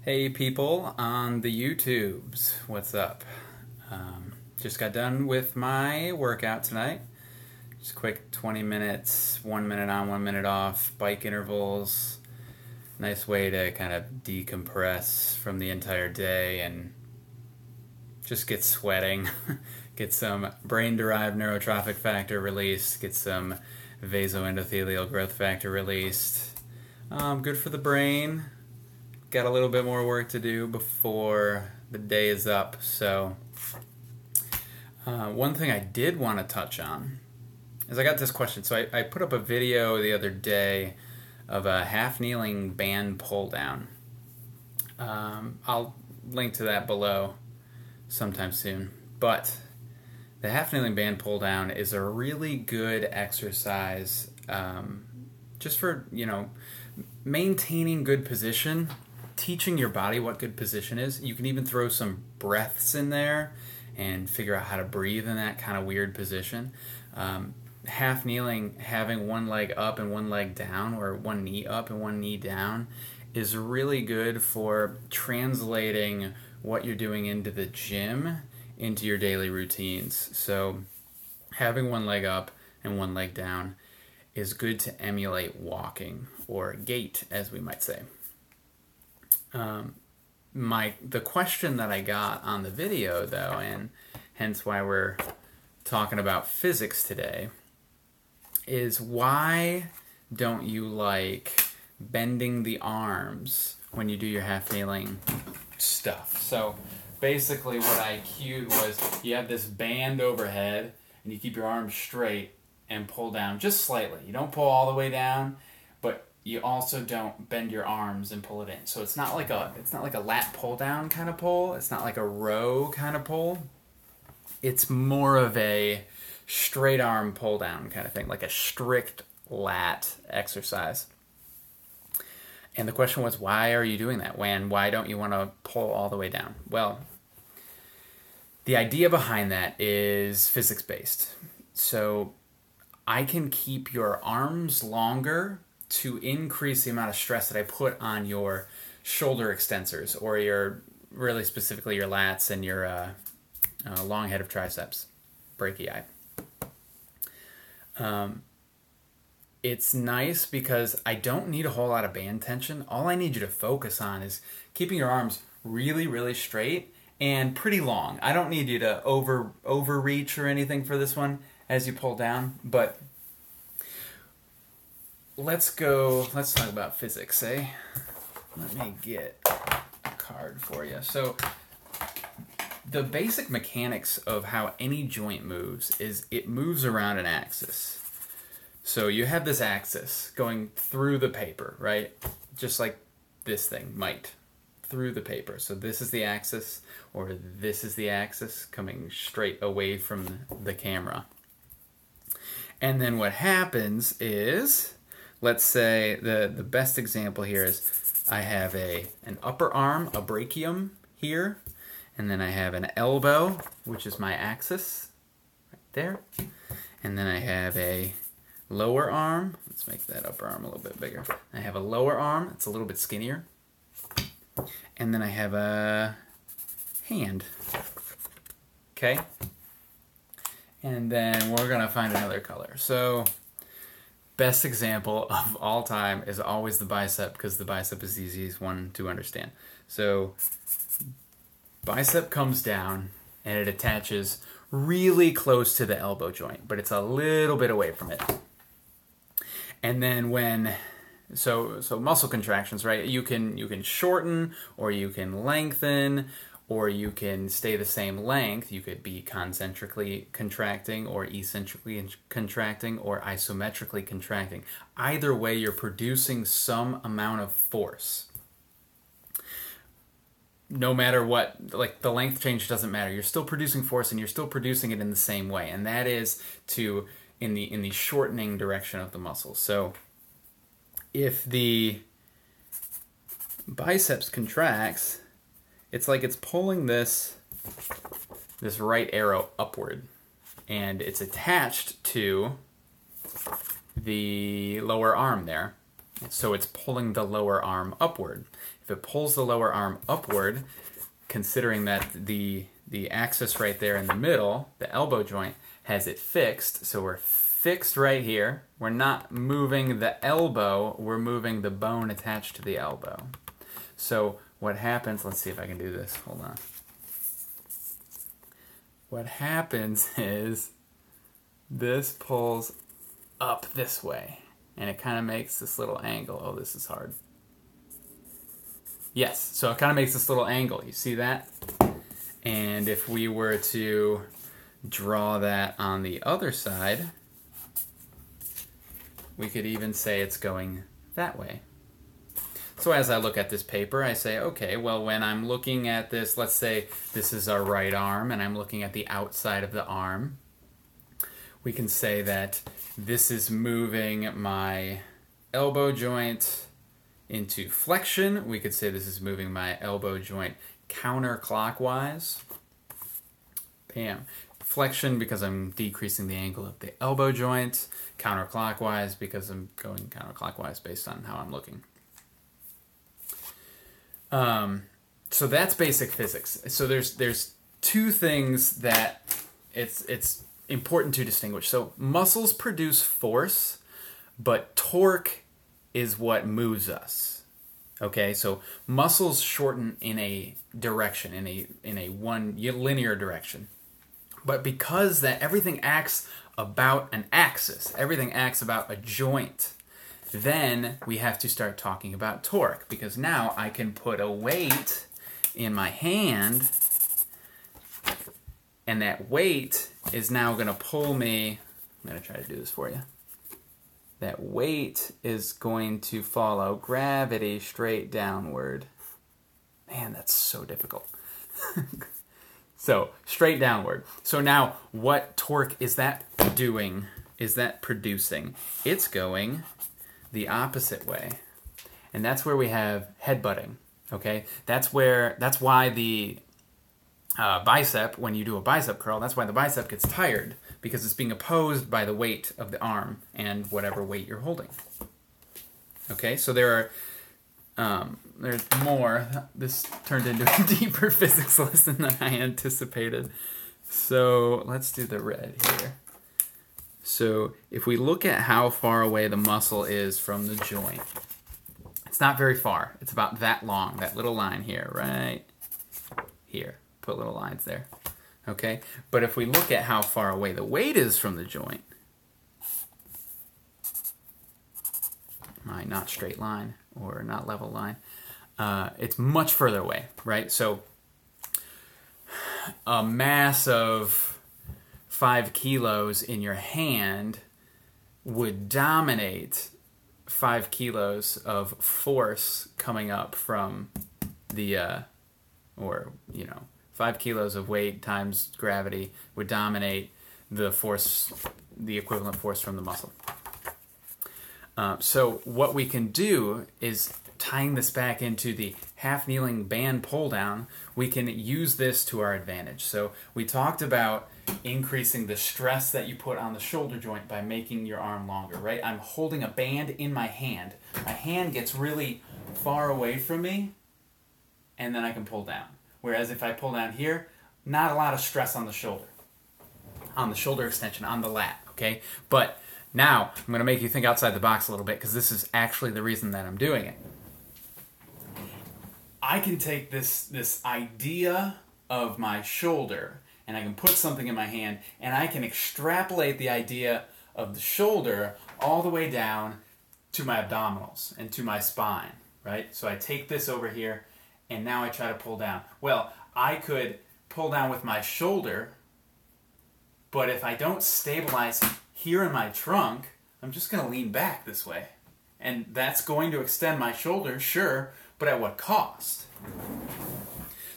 Hey people on the YouTubes, what's up? Just got done with my workout tonight. Just quick 20 minutes, 1 minute on, 1 minute off, bike intervals. Nice way to kind of decompress from the entire day and just get sweating. Get some brain-derived neurotrophic factor released, get some vasoendothelial growth factor released. Good for the brain. Got a little bit more work to do before the day is up. So one thing I did want to touch on is I got this question. So I put up a video the other day of a half kneeling band pull down. I'll link to that below sometime soon. But the half kneeling band pull down is a really good exercise just for, maintaining good position, teaching your body what good position is. You can even throw some breaths in there and figure out how to breathe in that kind of weird position. Half kneeling, having one leg up and one leg down, or one knee up and one knee down, is really good for translating what you're doing into the gym into your daily routines. So having one leg up and one leg down is good to emulate walking, or gait, as we might say. The question that I got on the video, though, and hence why we're talking about physics today, is why don't you like bending the arms when you do your half kneeling stuff? So basically what I cued was you have this band overhead and you keep your arms straight and pull down just slightly. You don't pull all the way down, but you also don't bend your arms and pull it in. So it's not like a lat pull down kind of pull. It's not like a row kind of pull. It's more of a straight arm pull down kind of thing, like a strict lat exercise. And the question was, why are you doing that? Why don't you want to pull all the way down? Well, the idea behind that is physics-based. So I can keep your arms longer to increase the amount of stress that I put on your shoulder extensors, or really specifically your lats and your long head of triceps, brachii. It's nice because I don't need a whole lot of band tension. All I need you to focus on is keeping your arms really, really straight and pretty long. I don't need you to overreach or anything for this one as you pull down, but let's talk about physics, eh? Let me get a card for you. So the basic mechanics of how any joint moves is it moves around an axis. So you have this axis going through the paper, right? Just like this thing might, through the paper. So this is the axis, or this is the axis coming straight away from the camera. And then what happens is, let's say the best example here is I have an upper arm, a brachium here, and then I have an elbow, which is my axis, right there. And then I have a lower arm. Let's make that upper arm a little bit bigger. I have a lower arm. It's a little bit skinnier. And then I have a hand. Okay? And then we're going to find another color. So best example of all time is always the bicep, because the bicep is the easiest one to understand. So bicep comes down and it attaches really close to the elbow joint, but it's a little bit away from it. And then so muscle contractions, right? You can shorten, or you can lengthen, or you can stay the same length. You could be concentrically contracting, or eccentrically contracting, or isometrically contracting. Either way, you're producing some amount of force. No matter what, like the length change doesn't matter. You're still producing force, and you're still producing it in the same way, and that is in the shortening direction of the muscle. So if the biceps contracts, it's like it's pulling this right arrow upward, and it's attached to the lower arm there. So it's pulling the lower arm upward. If it pulls the lower arm upward, considering that the axis right there in the middle, the elbow joint, has it fixed, so we're fixed right here. We're not moving the elbow, we're moving the bone attached to the elbow. So what happens, let's see if I can do this, hold on. What happens is this pulls up this way, and it kind of makes this little angle. Oh, this is hard. Yes, so it kind of makes this little angle. You see that? And if we were to draw that on the other side, we could even say it's going that way. So as I look at this paper, I say, okay, well, when I'm looking at this, let's say this is our right arm, and I'm looking at the outside of the arm, we can say that this is moving my elbow joint into flexion. We could say this is moving my elbow joint counterclockwise. Bam. Flexion because I'm decreasing the angle of the elbow joint. Counterclockwise because I'm going counterclockwise based on how I'm looking. So that's basic physics. So there's two things that it's important to distinguish. So muscles produce force, but torque is what moves us. Okay, so muscles shorten in a direction, in a one linear direction. But because that everything acts about an axis, everything acts about a joint, then we have to start talking about torque, because now I can put a weight in my hand, and that weight is now going to pull me. I'm going to try to do this for you. That weight is going to follow gravity straight downward. Man, that's so difficult. So, straight downward. So now, what torque is that doing? Is that producing? It's going the opposite way. And that's where we have headbutting, okay? That's why the bicep, when you do a bicep curl, that's why the bicep gets tired, because it's being opposed by the weight of the arm and whatever weight you're holding. Okay, so there's more. This turned into a deeper physics lesson than I anticipated. So let's do the red here. So if we look at how far away the muscle is from the joint, it's not very far. It's about that long, that little line here, right here. Put little lines there. Okay? But if we look at how far away the weight is from the joint, my not straight line or not level line, it's much further away, right? So a mass of 5 kilos in your hand would dominate 5 kilos of force coming up from the, 5 kilos of weight times gravity would dominate the force, the equivalent force from the muscle. So what we can do is, tying this back into the half-kneeling band pull-down, we can use this to our advantage. So we talked about increasing the stress that you put on the shoulder joint by making your arm longer, right? I'm holding a band in my hand. My hand gets really far away from me, and then I can pull down. Whereas if I pull down here, not a lot of stress on the shoulder extension, on the lat, okay? But now, I'm going to make you think outside the box a little bit, because this is actually the reason that I'm doing it. I can take this idea of my shoulder, and I can put something in my hand, and I can extrapolate the idea of the shoulder all the way down to my abdominals and to my spine, right? So I take this over here, and now I try to pull down. Well, I could pull down with my shoulder, but if I don't stabilize here in my trunk, I'm just going to lean back this way. And that's going to extend my shoulder, sure, but at what cost?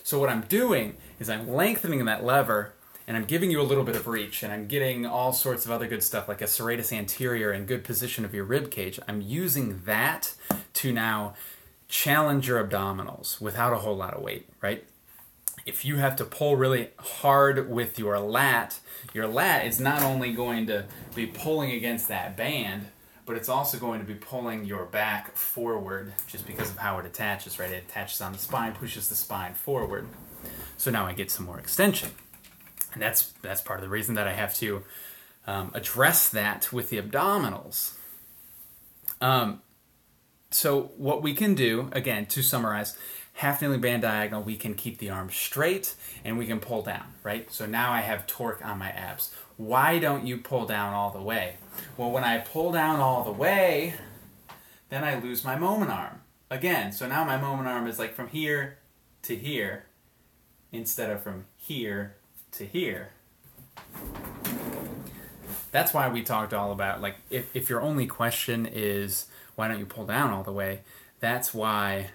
So what I'm doing is I'm lengthening that lever, and I'm giving you a little bit of reach, and I'm getting all sorts of other good stuff like a serratus anterior and good position of your rib cage. I'm using that to now challenge your abdominals without a whole lot of weight, right? If you have to pull really hard with your lat is not only going to be pulling against that band, but it's also going to be pulling your back forward just because of how it attaches, right? It attaches on the spine, pushes the spine forward. So now I get some more extension. And that's part of the reason that I have to address that with the abdominals. So what we can do, again, to summarize, half kneeling band diagonal, we can keep the arms straight and we can pull down, right? So now I have torque on my abs. Why don't you pull down all the way? Well, when I pull down all the way, then I lose my moment arm. Again, so now my moment arm is like from here to here instead of from here to here. That's why we talked all about, like, if your only question is, why don't you pull down all the way? That's why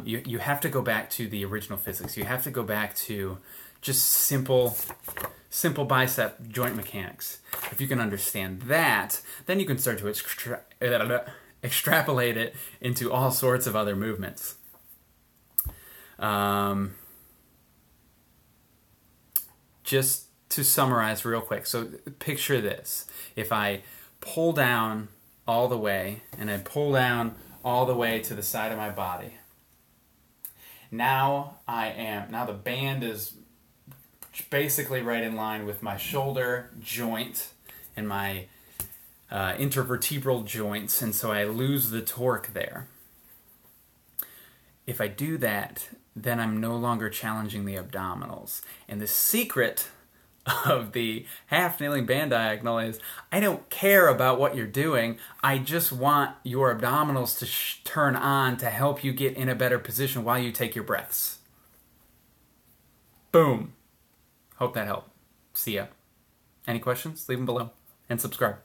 you have to go back to the original physics. You have to go back to just simple bicep joint mechanics. If you can understand that, then you can start to extrapolate it into all sorts of other movements. Just to summarize real quick, so picture this. If I pull down all the way, and I pull down all the way to the side of my body, now the band is basically right in line with my shoulder joint and my intervertebral joints, and so I lose the torque there. If I do that, then I'm no longer challenging the abdominals. And the secret of the half kneeling band diagonal is, I don't care about what you're doing, I just want your abdominals to turn on to help you get in a better position while you take your breaths. Boom. Hope that helped. See ya. Any questions? Leave them below. And subscribe.